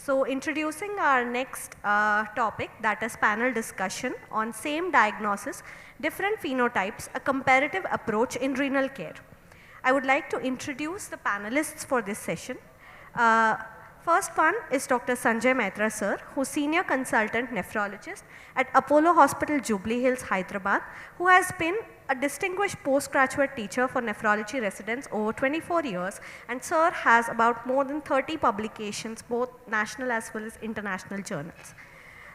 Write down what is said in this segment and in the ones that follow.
So introducing our next topic, that is panel discussion on same diagnosis, different phenotypes, a comparative approach in renal care. I would like to introduce the panelists for this session. First one is Dr. Sanjay Maitra sir, who's Senior Consultant Nephrologist at Apollo Hospital, Jubilee Hills, Hyderabad, who has been a distinguished postgraduate teacher for nephrology residents over 24 years, and sir has about more than 30 publications, both national as well as international journals.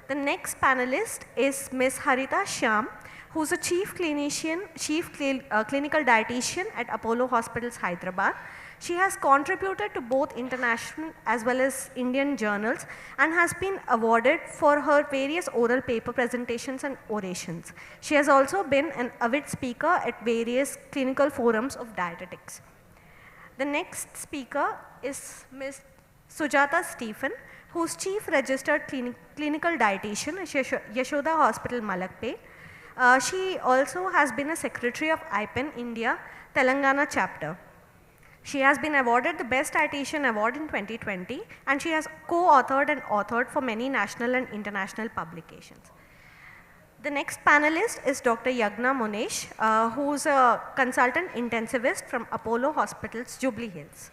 The next panelist is Ms. Harita Shyam, who's a chief clinical dietitian at Apollo Hospitals, Hyderabad. She has contributed to both international as well as Indian journals and has been awarded for her various oral paper presentations and orations. She has also been an avid speaker at various clinical forums of dietetics. The next speaker is Ms. Sujata Stephen, who's Chief Registered Clinical Dietitian at Yashoda Hospital, Malakpet. She also has been a Secretary of IPEN India, Telangana chapter. She has been awarded the Best Dietitian Award in 2020, and she has co-authored and authored for many national and international publications. The next panelist is Dr. Yagna Munesh, who is a consultant intensivist from Apollo Hospitals, Jubilee Hills.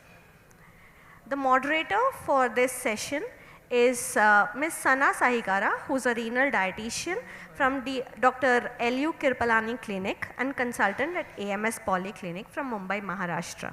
The moderator for this session is Ms. Sana Sahigara, who is a renal dietitian from Dr. L.U. Kirpalani Clinic and consultant at AMS Polyclinic from Mumbai, Maharashtra.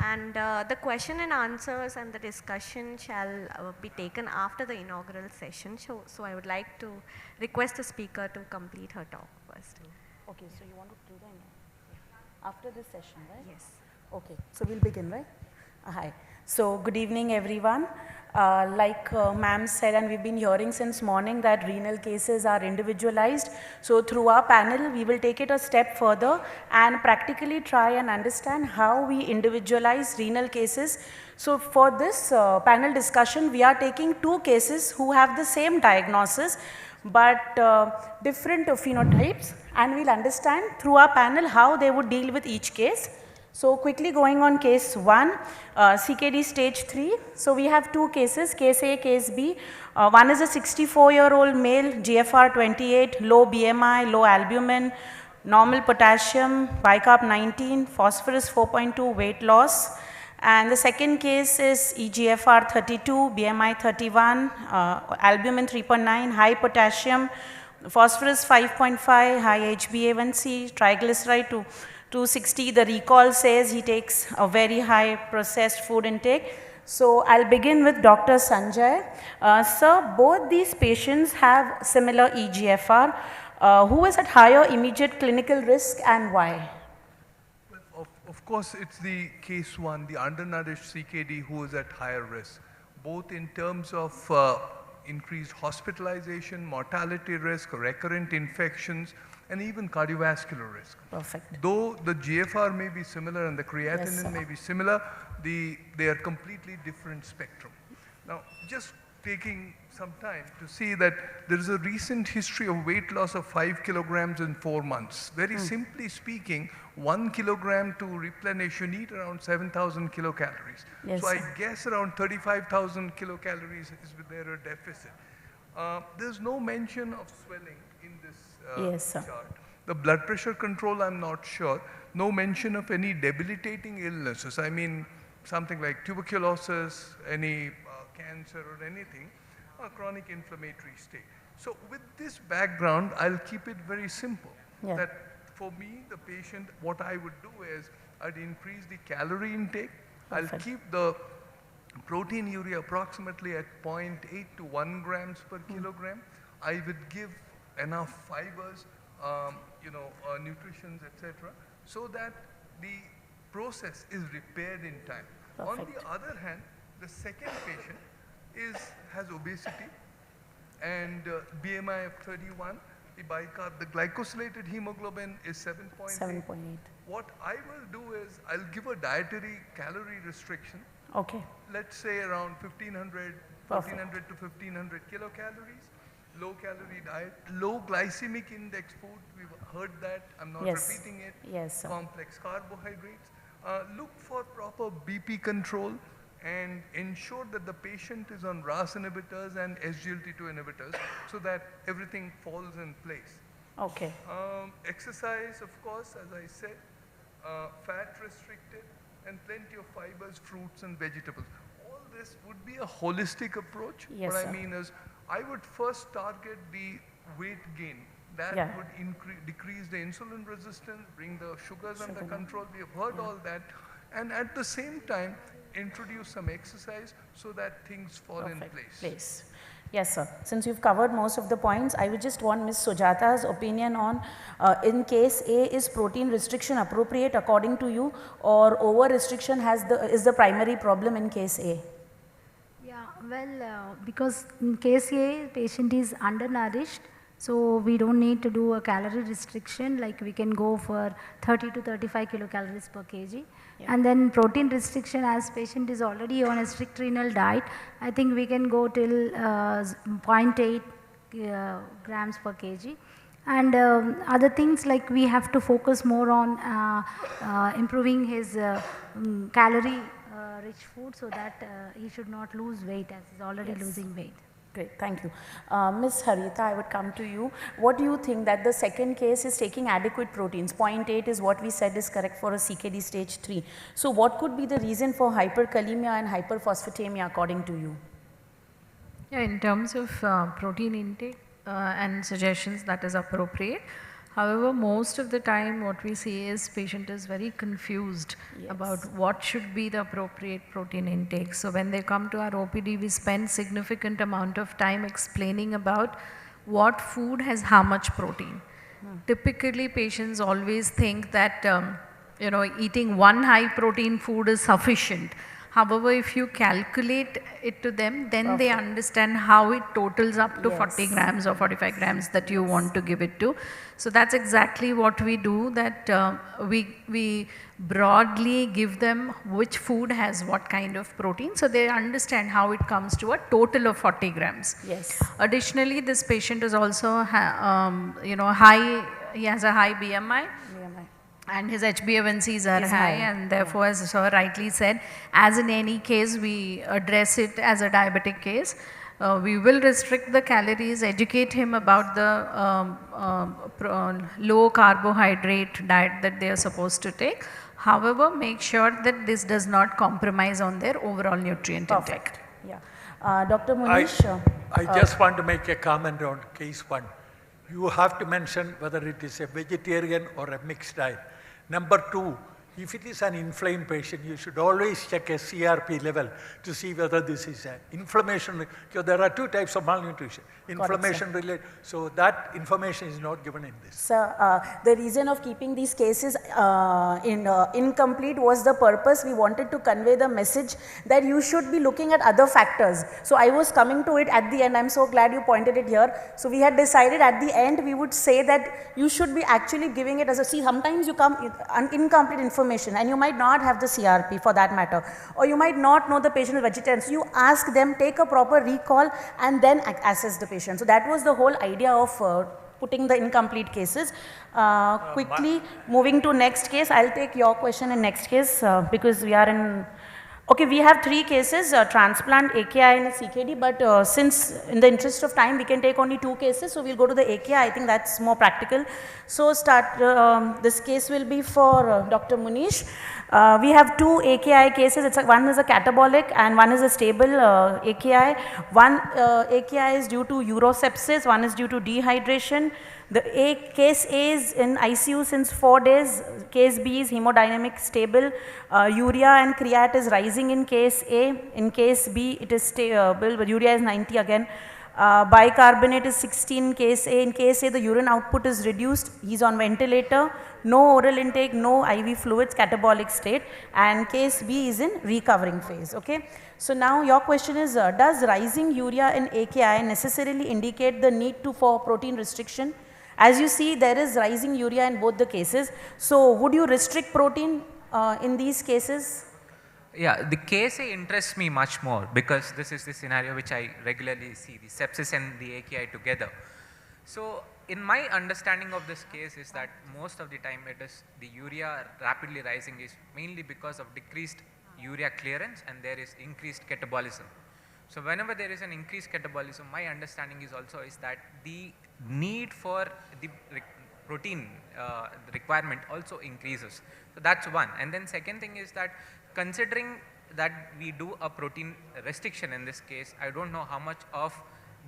And the question and answers and the discussion shall be taken after the inaugural session. So I would like to request the speaker to complete her talk first. Okay, so you want to do that after this session, right? Yes. Okay, so we'll begin, right? Hi. So good evening, everyone. Like ma'am said, and we've been hearing since morning that renal cases are individualized. So through our panel, we will take it a step further and practically try and understand how we individualize renal cases. So for this panel discussion, we are taking two cases who have the same diagnosis but different phenotypes, and we'll understand through our panel how they would deal with each case. So quickly going on case 1, CKD stage 3. So we have two cases, case A, case B. One is a 64-year-old male, GFR 28, low BMI, low albumin, normal potassium, bicarb 19, phosphorus 4.2, weight loss. And the second case is eGFR 32, BMI 31, albumin 3.9, high potassium, phosphorus 5.5, high HbA1c, triglyceride 260. The recall says he takes a very high processed food intake. So I'll begin with Dr. Sanjay. Sir, both these patients have similar eGFR. Who is at higher immediate clinical risk and why? Well, of course, it's the case 1, the undernourished CKD, who is at higher risk, both in terms of increased hospitalization, mortality risk, recurrent infections, and even cardiovascular risk. Perfect. Though the GFR may be similar and the creatinine may be similar, they are completely different spectrum. Now, just taking some time to see that there is a recent history of weight loss of 5 kilograms in 4 months. Very simply speaking, 1 kilogram to replenish, you need around 7,000 kilocalories. Yes, so I guess around 35,000 kilocalories is there a deficit. There's no mention of swelling in this chart. The blood pressure control, I'm not sure. No mention of any debilitating illnesses. I mean, something like tuberculosis, any cancer or anything, or chronic inflammatory state. So with this background, I'll keep it very simple. That for me, the patient, what I would do is, I'd increase the calorie intake. Perfect. I'll keep the protein urea approximately at 0.8 to 1 grams per kilogram. I would give enough fibers, nutritions, etc., so that the process is repaired in time. Perfect. On the other hand, the second patient has obesity and BMI of 31. The bicarb, the glycosylated hemoglobin is 7.8. What I will do is I'll give a dietary calorie restriction. Okay. Let's say around 1400 to 1500 kilocalories. Low calorie diet, low glycemic index food, we've heard that, I'm not repeating it. Yes, sir. Complex carbohydrates. Look for proper BP control and ensure that the patient is on RAS inhibitors and SGLT2 inhibitors so that everything falls in place. Okay. Exercise, of course, as I said, fat restricted and plenty of fibers, fruits and vegetables. All this would be a holistic approach. Yes, what sir. I mean is, I would first target the weight gain. That would decrease the insulin resistance, bring the sugars under control. We have heard all that. And at the same time, introduce some exercise so that things fall in place. Yes, sir. Since you've covered most of the points, I would just want Ms. Sujata's opinion on, in case A, is protein restriction appropriate according to you, or over restriction is the primary problem in case A? Yeah, well, because in case A, patient is undernourished, so we don't need to do a calorie restriction, like we can go for 30 to 35 kilocalories per kg. And then protein restriction, as patient is already on a strict renal diet, I think we can go till 0.8 grams per kg. And other things, like we have to focus more on improving his calorie rich food, so that he should not lose weight, as he's already losing weight. Great, thank you. Ms. Harita, I would come to you. What do you think that the second case is taking adequate proteins? 0.8 is what we said is correct for a CKD stage 3. So what could be the reason for hyperkalemia and hyperphosphatemia according to you? Yeah, in terms of protein intake and suggestions, that is appropriate. However, most of the time what we see is patient is very confused about what should be the appropriate protein intake. So when they come to our OPD, we spend significant amount of time explaining about what food has how much protein. Typically patients always think that eating one high protein food is sufficient. However, if you calculate it to them, then they understand how it totals up to 40 grams or 45 grams that you want to give it to. So that's exactly what we do, that we broadly give them which food has what kind of protein, so they understand how it comes to a total of 40 grams. Yes. Additionally, this patient is also high, he has a high BMI. And his HbA1cs are high, and therefore, as sir rightly said, as in any case, we address it as a diabetic case. We will restrict the calories, educate him about the low carbohydrate diet that they are supposed to take. However, make sure that this does not compromise on their overall nutrient intake. Yeah. Dr. Munish? I just want to make a comment on case 1. You have to mention whether it is a vegetarian or a mixed diet. Number 2, if it is an inflamed patient, you should always check a CRP level to see whether this is an inflammation, because there are 2 types of malnutrition, inflammation related, so that information is not given in this. Sir, the reason of keeping these cases incomplete was the purpose. We wanted to convey the message that you should be looking at other factors. So I was coming to it at the end. I'm so glad you pointed it here. So we had decided at the end we would say that you should be actually giving it as a, see, sometimes you come incomplete information and you might not have the CRP for that matter, or you might not know the patient is vegetarian. So you ask them, take a proper recall and then assess the patient. So that was the whole idea of putting the incomplete cases. Quickly moving to next case, I'll take your question in next case because we are in, okay, we have 3 cases, transplant, AKI and CKD, but since in the interest of time we can take only 2 cases, so we'll go to the AKI. I think that's more practical. So this case will be for Dr. Munish. We have 2 AKI cases. One is a catabolic and one is a stable AKI. One AKI is due to urosepsis, one is due to dehydration. Case A is in ICU since 4 days, case B is hemodynamic stable, urea and creat is rising in case A, in case B it is stable, but urea is 90 again. Bicarbonate is 16 in case A. In case A, the urine output is reduced. He's on ventilator, no oral intake, no IV fluids, catabolic state, and case B is in recovering phase. Okay. So now your question is, does rising urea in AKI necessarily indicate the need for protein restriction? As you see, there is rising urea in both the cases. So would you restrict protein in these cases? Yeah, the case A interests me much more because this is the scenario which I regularly see, the sepsis and the AKI together. So in my understanding of this case is that most of the time it is the urea rapidly rising is mainly because of decreased urea clearance and there is increased catabolism. So whenever there is an increased catabolism, my understanding is also is that the need for the protein requirement also increases. So that's one. And then second thing is that considering that we do a protein restriction in this case, I don't know how much of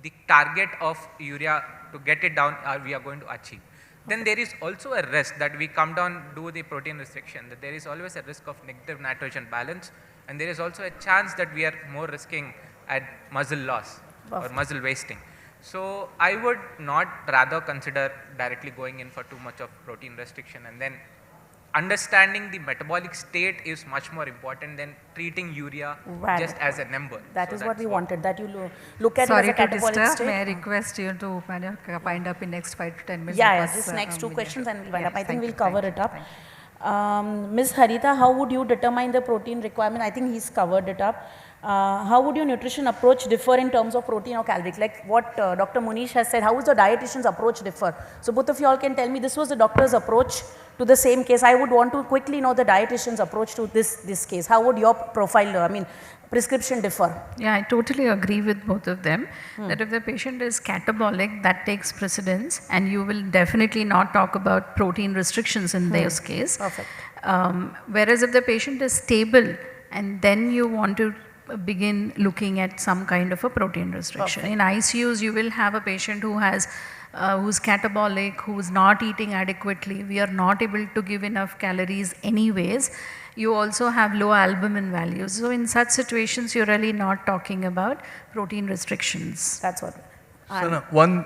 the target of urea to get it down we are going to achieve. Then there is also a risk that we come down, do the protein restriction, that there is always a risk of negative nitrogen balance, and there is also a chance that we are more risking at muscle loss or muscle wasting. So I would not rather consider directly going in for too much of protein restriction, and then understanding the metabolic state is much more important than treating urea just as a number. That is what we wanted, that you look at Sorry it as a to catabolic disturb, state. may I request you to wind up in next 5 to 10 minutes? Yeah, just next two questions and we'll wind up. I think we'll cover it up. Thank Ms. Harita, how would you determine the protein requirement? I think he's covered it up. How would your nutrition approach differ in terms of protein or calories? Like what Dr. Munish has said, how does the dietitian's approach differ? So both of you all can tell me, this was the doctor's approach to the same case. I would want to quickly know the dietitian's approach to this case. How would your profile, prescription differ? Yeah, I totally agree with both of them, that if the patient is catabolic, that takes precedence, and you will definitely not talk about protein restrictions in this case. Perfect. Whereas if the patient is stable, and then you want to begin looking at some kind of a protein restriction. Perfect. In ICUs, you will have a patient who has who's catabolic, who's not eating adequately, we are not able to give enough calories anyways. You also have low albumin values. So in such situations, you're really not talking about protein restrictions. That's what. So now one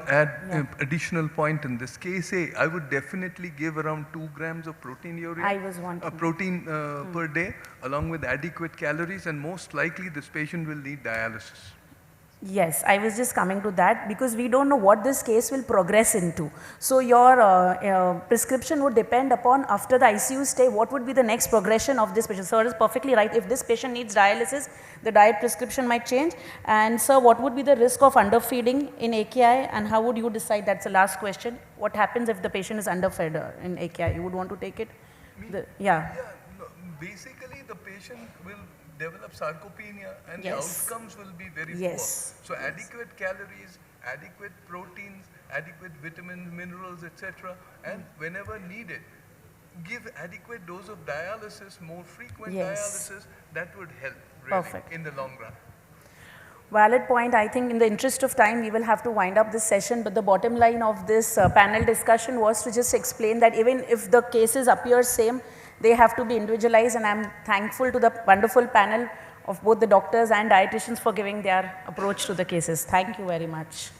additional point in this case, I would definitely give around 2 grams of protein urea, I was wanting protein per day, along with adequate calories, and most likely this patient will need dialysis. Yes, I was just coming to that because we don't know what this case will progress into. So your prescription would depend upon after the ICU stay, what would be the next progression of this patient. Sir is perfectly right. If this patient needs dialysis, the diet prescription might change. And sir, what would be the risk of underfeeding in AKI and how would you decide? That's the last question. What happens if the patient is underfed in AKI? You would want to take it? No, basically the patient will develop sarcopenia and the outcomes will be very poor. So adequate calories, adequate proteins, adequate vitamins, minerals, etc. and whenever needed, give adequate dose of dialysis, more frequent dialysis, that would help really in the long run. Valid point. I think in the interest of time, we will have to wind up this session, but the bottom line of this panel discussion was to just explain that even if the cases appear same, they have to be individualized, and I'm thankful to the wonderful panel of both the doctors and dietitians for giving their approach to the cases. Thank you very much.